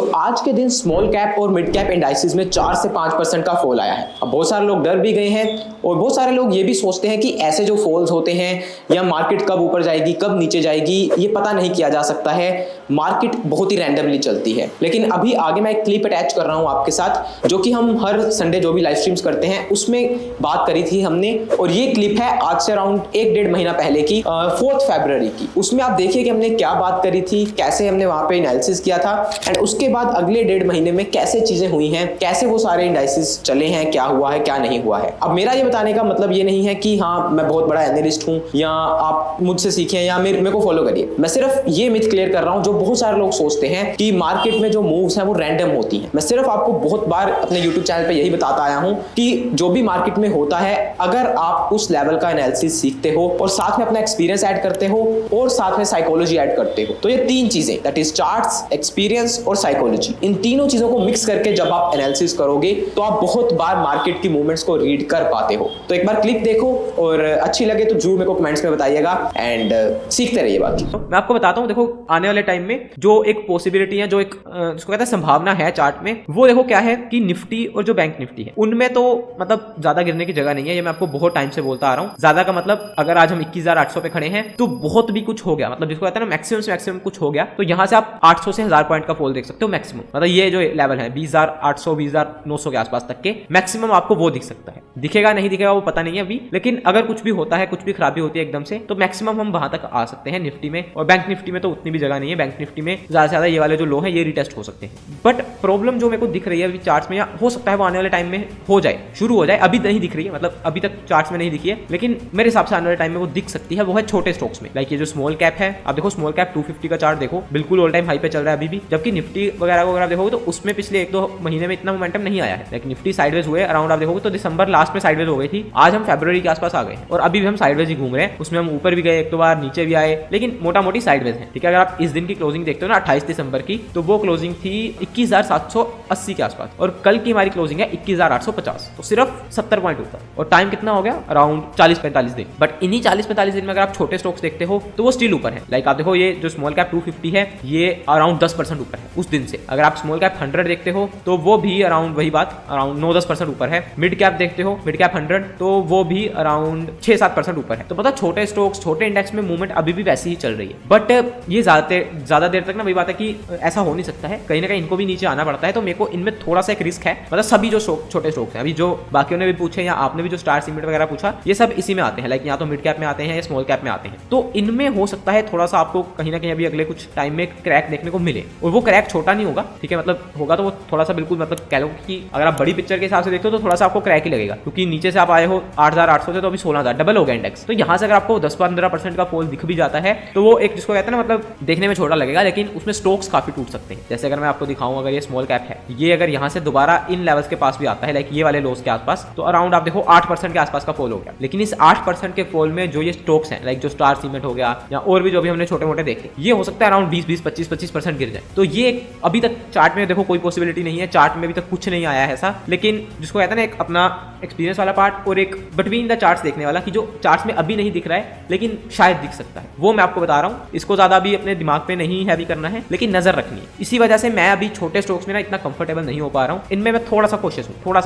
आज के दिन स्मॉल कैप और मिड कैप इंडाइसेस में 4 से 5% का फॉल आया है। अब बहुत सारे लोग डर भी गए हैं और बहुत सारे लोग ये भी सोचते हैं कि ऐसे जो फॉल्स होते हैं या मार्केट कब ऊपर जाएगी कब नीचे जाएगी ये पता नहीं किया जा सकता है, मार्केट बहुत ही रैंडमली चलती है। लेकिन अभी आगे मैं एक क्लिप अटैच कर रहा हूं आपके साथ जो कि हम हर संडे जो भी लाइव स्ट्रीम्स करते हैं उसमें बात करी थी हमने, और ये क्लिप है आज से अराउंड 1-1.5 महीना पहले की 4 फरवरी की। उसमें आप देखिए कि हमने क्या बात करी थी, कैसे हमने वहां पे एनालिसिस किया था एंड उसके बाद अगले 1.5 महीने में कैसे चीजें हुई हैं, कैसे वो सारे इंडाइसेस चले हैं, क्या हुआ है क्या नहीं हुआ है। अब मेरा ये बताने का मतलब ये नहीं है कि हाँ मैं बहुत बड़ा एनालिस्ट हूं या आप मुझसे सीखें या मेरे को फॉलो करिए। मैं सिर्फ ये मिथ क्लियर कर रहा हूं जो बहुत सारे लोग सोचते हैं कि मार्केट में जो मूव्स हैं वो रैंडम होती हैं। मैं सिर्फ आपको बहुत बार अपने यूट्यूब चैनल पे यही बताता आया हूं कि जो भी मार्केट में होता है अगर आप उस लेवल का एनालिसिस सीखते हो और साथ में अपना एक्सपीरियंस ऐड करते हो और साथ में साइकोलॉजी ऐड करते हो तो ये 3 चीजें दैट इज चार्ट्स, एक्सपीरियंस और साइकोलॉजी, इन तीनों चीजों को मिक्स करके जब आप एनालिसिस करोगे तो आप बहुत बार मार्केट की मूवमेंट्स को रीड कर पाते हो। तो एक बार क्लिप देखो और अच्छी लगे तो जरूर मेरे को कमेंट्स में बताइएगा एंड सीखते रहिए। बाकी मैं आपको बताता हूं, देखो आने वाले टाइम में जो एक पॉसिबिलिटी है, जो एक जिसको कहते हैं संभावना है चार्ट में, वो देखो क्या है कि निफ्टी और जो बैंक निफ्टी है उनमें तो मतलब ज्यादा गिरने की जगह नहीं है। ये मैं आपको बहुत टाइम से बोलता आ रहा हूं। ज्यादा का मतलब अगर आज हम 21,800 पे खड़े हैं तो बहुत भी कुछ हो गया, मतलब जिसको कहते हैं ना मैक्सिमम से मैक्सिमम कुछ हो गया, तो यहां से आप 800 से 1000 पॉइंट का फॉल देख सकते हो मैक्सिमम। मतलब ये जो लेवल है 20,800 20,900 के आसपास तक के मैक्सिमम आपको वो दिख सकता है। दिखेगा नहीं दिखेगा वो पता नहीं है अभी, लेकिन अगर कुछ भी होता है, कुछ भी खराबी होती है एकदम से, तो मैक्सिमम हम वहां तक आ सकते हैं निफ्टी में। और बैंक निफ्टी में तो उतनी भी जगह नहीं है। बैंक निफ्टी में ज्यादा से ज्यादा ये वाले जो लो है ये रिटेस्ट हो सकते हैं। बट प्रॉब्लम जो मेरे को दिख रही है अभी चार्ट्स में, या हो सकता है वो आने वाले टाइम में हो जाए, शुरू हो जाए, अभी नहीं दिख रही है, मतलब अभी तक चार्ट्स में नहीं दिखी है, लेकिन मेरे हिसाब से आने वाले टाइम में वो दिख सकती है। वो है छोटे स्टॉक्स में, लाइक ये जो स्मॉल कैप है। आप देखो स्मॉल कैप 250 का चार्ट देखो, बिल्कुल ऑल टाइम हाई पे चल रहा है अभी भी, जबकि निफ्टी वगैरह को अगर आप देखोगे तो उसमें पिछले 1-2 महीने में इतना मोमेंटम नहीं आया है। लाइक निफ्टी साइडवेज हुए अराउंड, आप देखोगे तो दिसंबर लास्ट में साइडवेज हो गई थी, आज हम फरवरी के आसपास आ गए और अभी भी हम साइडवेज ही घूम रहे हैं। उसमें हम ऊपर भी गए 1-2 बार, नीचे भी आए, लेकिन मोटा मोटी साइडवेज है। ठीक है, अगर आप इस दिन की क्लोजिंग देखते हो ना 28 दिसंबर की, तो वो क्लोजिंग थी 21,780 के आसपास और कल की हमारी क्लोजिंग है 21,850, तो सिर्फ 70 पॉइंट ऊपर। और टाइम कितना हो गया, अराउंड 40-45 दिन। बट इन्हीं 40-45 दिन में अगर आप छोटे स्टॉक्स देखते हो तो वो स्टिल ऊपर है। लाइक आप देखो ये जो स्मॉल कैप 250 है ये अराउंड 10% ऊपर है उस दिन से। अगर आप स्मॉल कैप 100 देखते हो तो वो भी अराउंड वही बात, अराउंड 9-10% ऊपर है। मिड कैप देखते हो, मिड कैप 100, तो वो भी अराउंड 6-7% ऊपर है। तो पता छोटे स्टॉक्स, छोटे इंडेक्स में मूवमेंट अभी भी वैसी ही चल रही है। बट ये ज्यादा देर तक ना वही बात है कि ऐसा हो नहीं सकता है, कहीं ना कहीं इनको भी नीचे आना पड़ता है। तो मेरे को इनमें थोड़ा सा एक रिस्क है। मतलब सभी जो छोटे स्टॉक्स हैं, अभी जो बाकियों ने भी पूछे या आपने भी जो स्टार सीमेंट वगैरह पूछा, ये सब इसी में आते हैं। लाइक या तो मिड कैप में आते हैं या स्मॉल कैप में आते हैं। तो इनमें हो सकता है थोड़ा सा आपको कहीं ना कहीं अभी अगले कुछ टाइम में क्रैक देखने को मिले, और वो क्रैक छोटा नहीं होगा। ठीक है, मतलब होगा तो वो थोड़ा सा बिल्कुल, मतलब कह लो कि अगर आप बड़ी पिक्चर के हिसाब से देखते हो तो थोड़ा सा आपको क्रैक ही लगेगा, क्योंकि नीचे से आप आए हो 8,800 से तो अभी 16,000, डबल हो गया इंडेक्स। तो यहाँ से अगर आपको 10-15% का फॉल दिख भी जाता है तो वो एक जिसको कहते हैं ना, मतलब देखने में छोटा लगेगा, लेकिन उसमें स्टॉक्स काफी टूट सकते हैं। जैसे अगर मैं आपको दिखाऊं, अगर ये स्मॉल कैप है, ये अगर यहाँ से दोबारा इन लेवल्स के पास भी आता है, लाइक ये वाले लोस के आसपास, तो अराउंड आप देखो 8% के आसपास का फॉल हो गया। लेकिन इस 8% के फॉल में जो ये स्टॉक्स हैं, लाइक जो स्टार सीमेंट हो गया या और भी जो भी हमने छोटे मोटे देखे, ये हो सकता है अराउंड 20, 25% गिर जाए। तो ये अभी तक चार्ट में देखो कोई पॉसिबिलिटी नहीं है, चार्ट में अभी तक कुछ नहीं आया है ऐसा। लेकिन जिसको कहते हैं ना एक अपना एक्सपीरियंस वाला पार्ट और एक बिटवीन द चार्ट्स देखने वाला, कि जो चार्ट्स में अभी नहीं दिख रहा है लेकिन शायद दिख सकता है, वो मैं आपको बता रहा हूँ। इसको ज्यादा भी अपने दिमाग पे नहीं हैवी करना है, लेकिन नजर रखनी है। इसी वजह से मैं अभी छोटे स्टॉक्स में ना इतना कंफर्टेबल नहीं हो पा रहा हूँ। इनमें मैं थोड़ा सा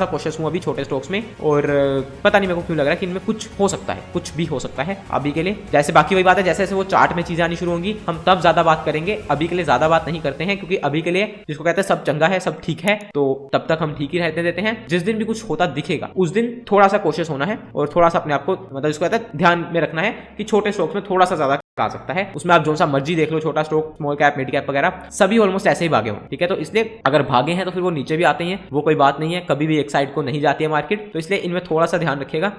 कोशिश हूँ अभी छोटे स्टॉक्स में, और पता नहीं मेरे को क्यों लग रहा है कि इनमें कुछ हो सकता है, कुछ भी हो सकता है अभी के लिए। जैसे बाकी वही बात है, जैसे जैसे वो चार्ट में चीजें आनी शुरू होंगी हम तब ज्यादा बात करेंगे। अभी के लिए ज्यादा बात नहीं करते हैं, क्योंकि अभी के लिए जिसको कहते हैं सब चंगा है, सब ठीक है, तो तब तक हम ठीक ही रहते देते हैं। जिस दिन भी कुछ होता दिखेगा उस दिन थोड़ा सा कोशिश होना है और थोड़ा सा अपने आप को, मतलब जिसको कहते हैं ध्यान में रखना है कि छोटे स्टॉक्स में थोड़ा सा ज्यादा आ सकता है। उसमें आप जो सा मर्जी देख लो, छोटा stock, small cap, mid cap वगैरह, सभी ऑलमोस्ट ऐसे ही भागे हो। ठीक है, तो इसलिए अगर भागे हैं तो फिर वो नीचे भी आते हैं, वो कोई बात नहीं है, कभी भी एक साइड को नहीं जाती है मार्केट। तो इसलिए इनमें थोड़ा सा ध्यान रखिएगा।